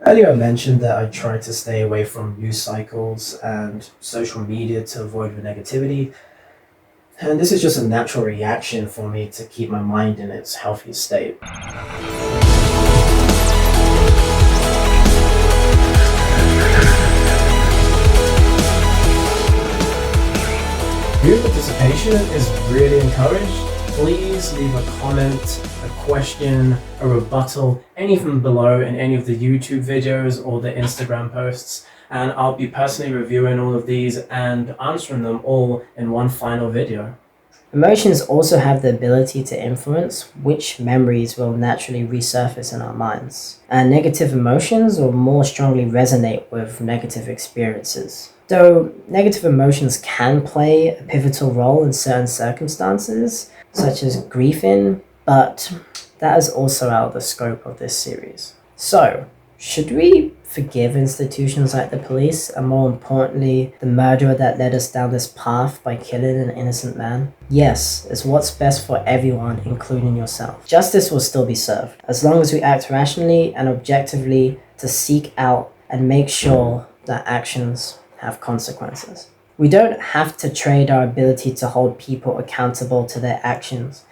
Earlier, I mentioned that I try to stay away from news cycles and social media to avoid the negativity. And this is just a natural reaction for me to keep my mind in its healthiest state. Viewer participation is really encouraged. Please leave a comment, a question, a rebuttal, anything below in any of the YouTube videos or the Instagram posts. And I'll be personally reviewing all of these and answering them all in one final video. Emotions also have the ability to influence which memories will naturally resurface in our minds, and negative emotions will more strongly resonate with negative experiences. Though negative emotions can play a pivotal role in certain circumstances, such as grieving, but that is also out of the scope of this series. So, should we forgive institutions like the police, and more importantly, the murderer that led us down this path by killing an innocent man? Yes, it's what's best for everyone, including yourself. Justice will still be served, as long as we act rationally and objectively to seek out and make sure that actions have consequences. We don't have to trade our ability to hold people accountable to their actions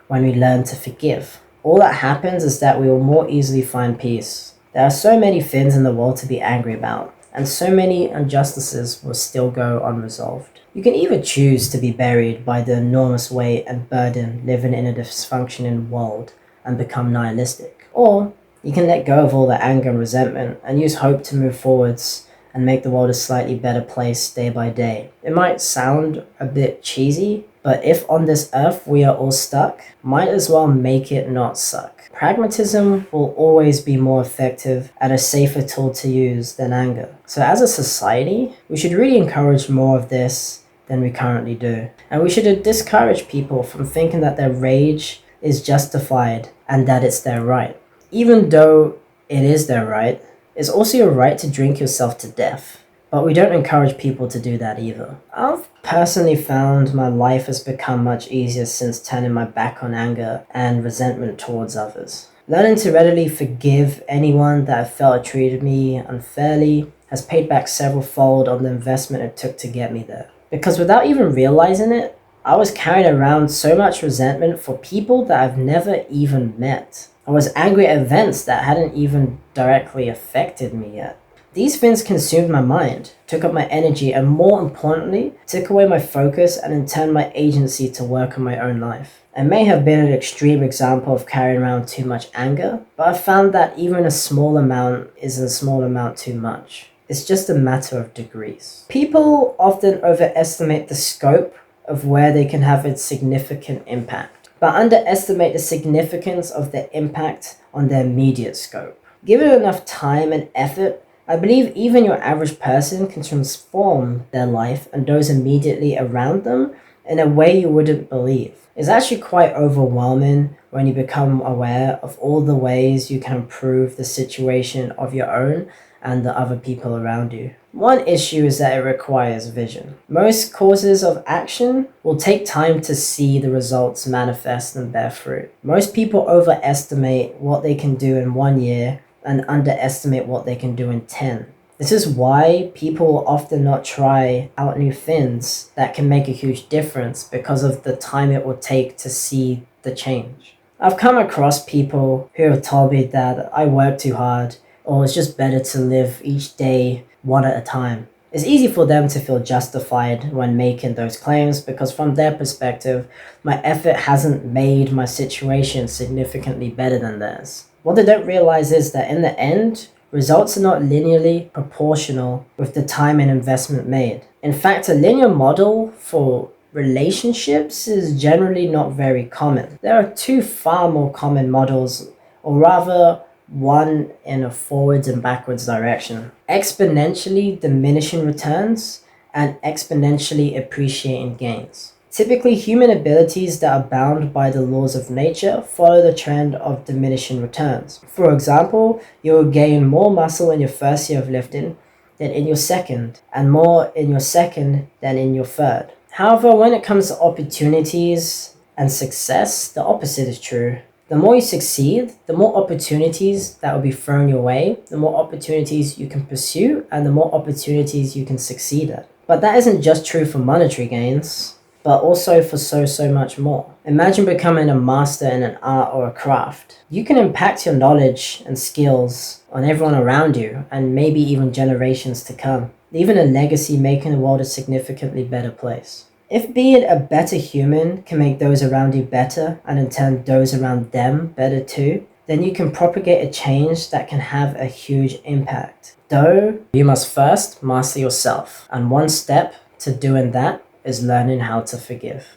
when we learn to forgive. All that happens is that we will more easily find peace. There are so many things in the world to be angry about, and so many injustices will still go unresolved. You can either choose to be buried by the enormous weight and burden living in a dysfunctioning world and become nihilistic, or you can let go of all the anger and resentment and use hope to move forwards and make the world a slightly better place day by day. It might sound a bit cheesy, but if on this earth we are all stuck, might as well make it not suck. Pragmatism will always be more effective and a safer tool to use than anger. So as a society, we should really encourage more of this than we currently do. And we should discourage people from thinking that their rage is justified and that it's their right. Even though it is their right, it's also your right to drink yourself to death. But we don't encourage people to do that either. I've personally found my life has become much easier since turning my back on anger and resentment towards others. Learning to readily forgive anyone that I felt treated me unfairly has paid back several fold on the investment it took to get me there. Because without even realizing it, I was carrying around so much resentment for people that I've never even met. I was angry at events that hadn't even directly affected me yet. These things consumed my mind, took up my energy, and more importantly, took away my focus and in turn my agency to work on my own life. I may have been an extreme example of carrying around too much anger, but I found that even a small amount isn't a small amount too much. It's just a matter of degrees. People often overestimate the scope of where they can have a significant impact, but underestimate the significance of their impact on their immediate scope. Given enough time and effort, I believe even your average person can transform their life and those immediately around them in a way you wouldn't believe. It's actually quite overwhelming when you become aware of all the ways you can improve the situation of your own and the other people around you. One issue is that it requires vision. Most causes of action will take time to see the results manifest and bear fruit. Most people overestimate what they can do in 1 year and underestimate what they can do in 10. This is why people will often not try out new things that can make a huge difference because of the time it will take to see the change. I've come across people who have told me that I work too hard, or it's just better to live each day one at a time. It's easy for them to feel justified when making those claims because from their perspective, my effort hasn't made my situation significantly better than theirs. What they don't realize is that in the end, results are not linearly proportional with the time and investment made. In fact, a linear model for relationships is generally not very common. There are two far more common models, or rather, one in a forwards and backwards direction. Exponentially diminishing returns and exponentially appreciating gains. Typically, human abilities that are bound by the laws of nature follow the trend of diminishing returns. For example, you will gain more muscle in your first year of lifting than in your second, and more in your second than in your third. However, when it comes to opportunities and success, the opposite is true. The more you succeed, the more opportunities that will be thrown your way, the more opportunities you can pursue, and the more opportunities you can succeed at. But that isn't just true for monetary gains, but also for so much more. Imagine becoming a master in an art or a craft. You can impact your knowledge and skills on everyone around you, and maybe even generations to come, leaving a legacy making the world a significantly better place. If being a better human can make those around you better, and in turn those around them better too, then you can propagate a change that can have a huge impact. Though, you must first master yourself, and one step to doing that is learning how to forgive.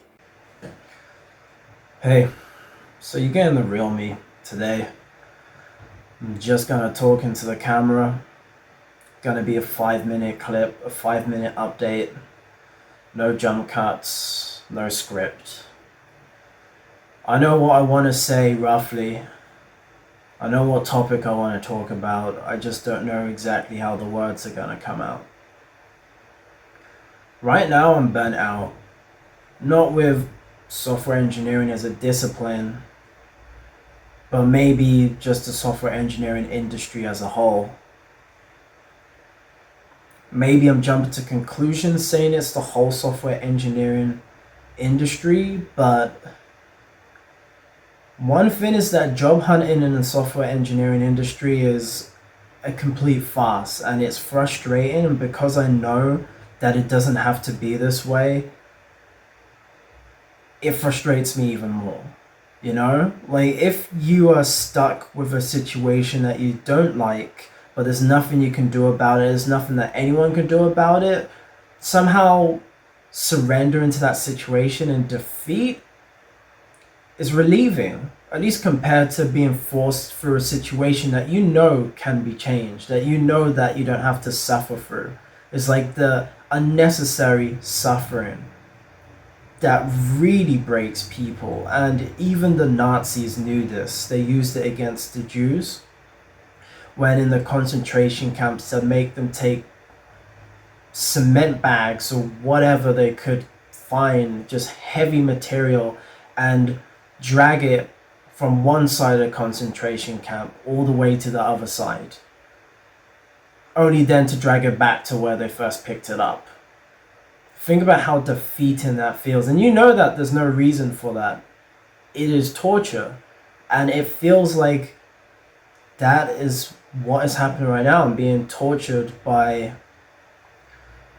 Hey, so you're getting the real me today. I'm just gonna talk into the camera. Gonna be a 5-minute clip, a 5-minute update. No jump cuts, no script. I know what I want to say roughly. I know what topic I want to talk about. I just don't know exactly how the words are gonna come out. Right now I'm burnt out. Not with software engineering as a discipline, but maybe just the software engineering industry as a whole. Maybe I'm jumping to conclusions saying it's the whole software engineering industry, but one thing is that job hunting in the software engineering industry is a complete farce, and it's frustrating, and because I know that it doesn't have to be this way, it frustrates me even more. You know, like if you are stuck with a situation that you don't like, but there's nothing you can do about it, there's nothing that anyone can do about it, somehow surrendering to that situation and defeat is relieving, at least compared to being forced through a situation that you know can be changed, that you know that you don't have to suffer through. It's like the unnecessary suffering that really breaks people, and even the Nazis knew this. They used it against the Jews when in the concentration camps to make them take cement bags or whatever they could find, just heavy material, and drag it from one side of the concentration camp all the way to the other side, only then to drag it back to where they first picked it up. Think about how defeating that feels. And you know that there's no reason for that. It is torture. And it feels like that is what is happening right now. I'm being tortured by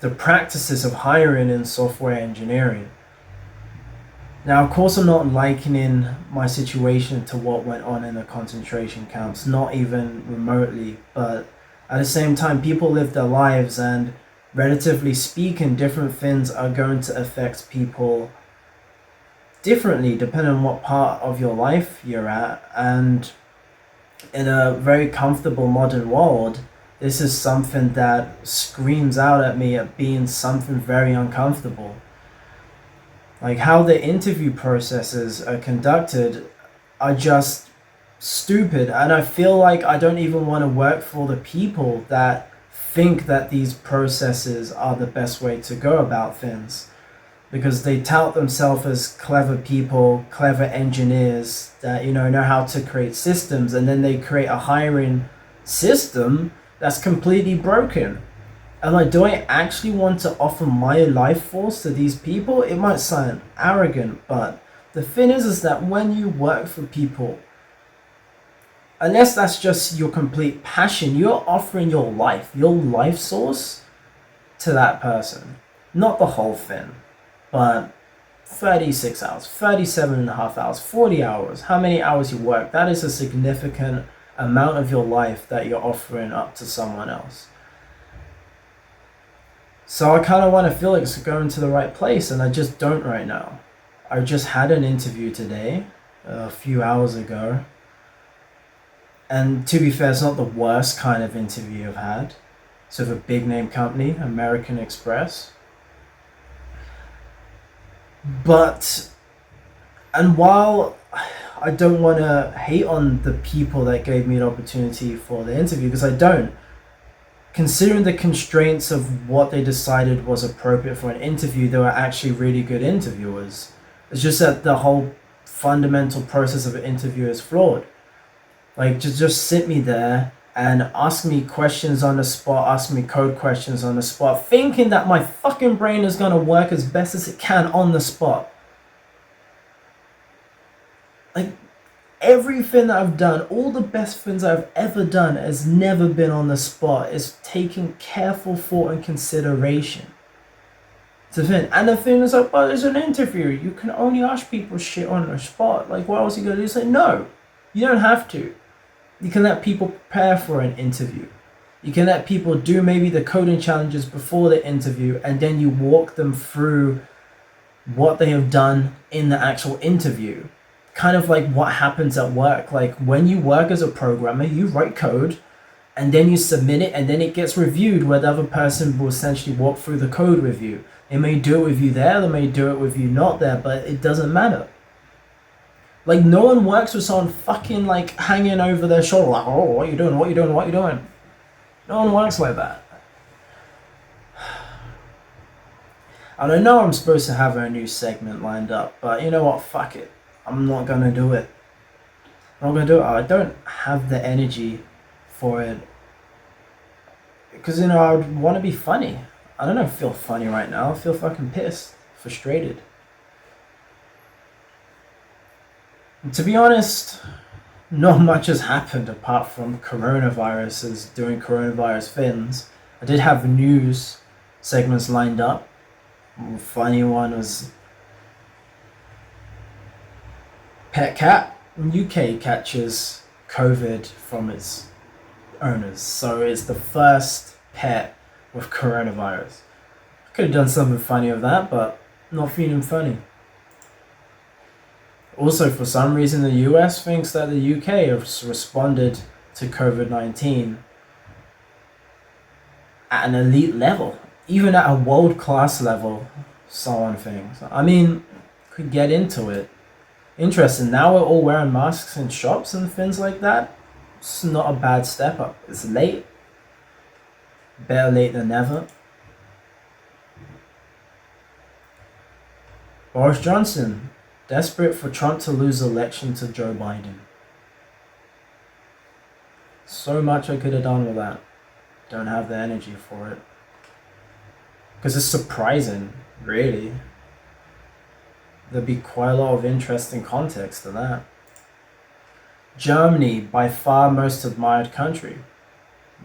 the practices of hiring in software engineering. Now, of course, I'm not likening my situation to what went on in the concentration camps, not even remotely. But at the same time, people live their lives, and relatively speaking, different things are going to affect people differently depending on what part of your life you're at. And in a very comfortable modern world, this is something that screams out at me at being something very uncomfortable. Like how the interview processes are conducted are just stupid, and I feel like I don't even want to work for the people that think that these processes are the best way to go about things, because they tout themselves as clever people, clever engineers that know how to create systems, and then they create a hiring system that's completely broken. And like, do I actually want to offer my life force to these people? It might sound arrogant, but the thing is that when you work for people, unless that's just your complete passion, you're offering your life source to that person. Not the whole thing, but 36 hours, 37 and a half hours, 40 hours, how many hours you work, that is a significant amount of your life that you're offering up to someone else. So I kind of want to feel like it's going to the right place, and I just don't right now. I just had an interview today, a few hours ago. And to be fair, it's not the worst kind of interview I've had. It's with a big name company, American Express. And while I don't want to hate on the people that gave me an opportunity for the interview, because I don't, considering the constraints of what they decided was appropriate for an interview, they were actually really good interviewers. It's just that the whole fundamental process of an interview is flawed. Like, just sit me there and ask me questions on the spot, ask me code questions on the spot, thinking that my fucking brain is gonna work as best as it can on the spot. Like, everything that I've done, all the best things I've ever done has never been on the spot. It's taking careful thought and consideration. It's a thing. And the thing is like, well, it's an interview. You can only ask people shit on the spot. Like, what else are you gonna do? It's like, no, you don't have to. You can let people prepare for an interview. You can let people do maybe the coding challenges before the interview, and then you walk them through what they have done in the actual interview. Kind of like what happens at work. Like when you work as a programmer, you write code and then you submit it and then it gets reviewed where the other person will essentially walk through the code with you. They may do it with you there, they may do it with you not there, but it doesn't matter. Like, no one works with someone fucking like hanging over their shoulder like, oh, what are you doing, what are you doing, what are you doing? No one works like that. And I know I'm supposed to have a new segment lined up, but you know what, fuck it. I'm not gonna do it. I'm not gonna do it. I don't have the energy for it. Because, you know, I would want to be funny. I don't feel funny right now. I feel fucking pissed, frustrated. And to be honest, not much has happened apart from coronaviruses doing coronavirus things. I did have news segments lined up. A funny one was pet cat in UK catches COVID from its owners. So it's the first pet with coronavirus. I could have done something funny with that, but not feeling funny. Also, for some reason, the US thinks that the UK has responded to COVID-19 at an elite level, even at a world-class level, someone thinks. I mean, could get into it. Interesting, now we're all wearing masks in shops and things like that. It's not a bad step up. It's late. Better late than never. Boris Johnson, desperate for Trump to lose election to Joe Biden. So much I could have done with that. Don't have the energy for it. Because it's surprising, really. There'd be quite a lot of interesting context to that. Germany, by far most admired country.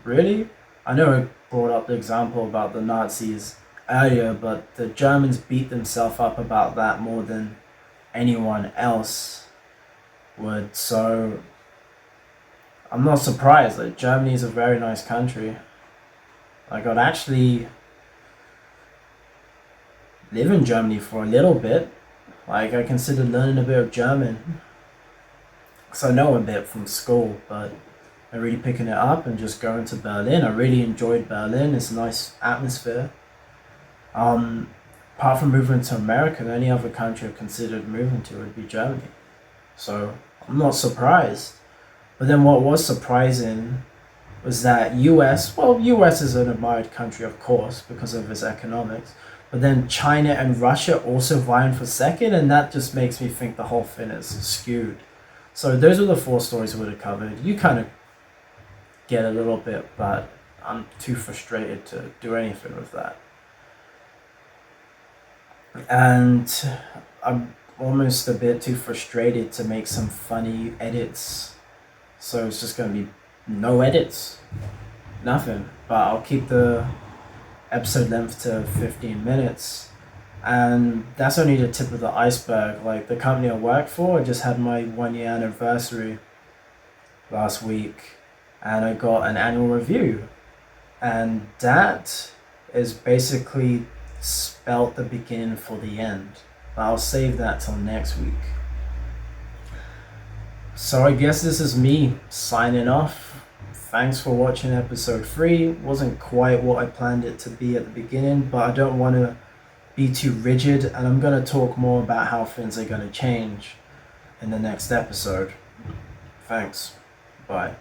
Really? I know I brought up the example about the Nazis earlier, but the Germans beat themselves up about that more than anyone else would. So I'm not surprised. Like, Germany is a very nice country. Like, I'd actually live in Germany for a little bit. Like, I considered learning a bit of German. Because I know a bit from school, but I'm really picking it up and just going to Berlin. I really enjoyed Berlin. It's a nice atmosphere. Apart from moving to America, the only other country I've considered moving to would be Germany. So I'm not surprised. But then what was surprising was that US is an admired country, of course, because of its economics. But then China and Russia also vying for second, and that just makes me think the whole thing is skewed. So those are the 4 stories we would have covered. You kind of get a little bit, but I'm too frustrated to do anything with that. And I'm almost a bit too frustrated to make some funny edits. So it's just going to be no edits. Nothing. But I'll keep the episode length to 15 minutes. And that's only the tip of the iceberg. Like, the company I work for, I just had my 1-year anniversary last week. And I got an annual review. And that is basically spelt the beginning for the end. But I'll save that till next week. So I guess this is me signing off. Thanks for watching episode 3. Wasn't quite what I planned it to be at the beginning, but I don't want to be too rigid, and I'm going to talk more about how things are going to change in the next episode. Thanks. Bye.